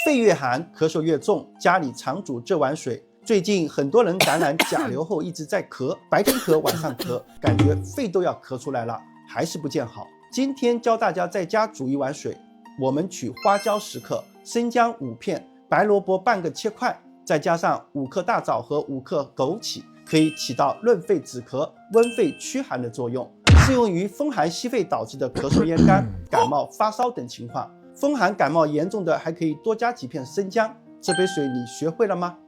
肺越寒，咳嗽越重，家里常煮这碗水。最近很多人感染甲流后一直在咳，白天咳晚上咳，感觉肺都要咳出来了，还是不见好。今天教大家在家煮一碗水，我们取花椒10克，生姜5片，白萝卜半个切块，再加上5克大枣和5克枸杞，可以起到润肺止咳、温肺驱寒的作用，适用于风寒吸肺导致的咳嗽咽干、感冒发烧等情况。风寒感冒严重的还可以多加几片生姜。这杯水你学会了吗？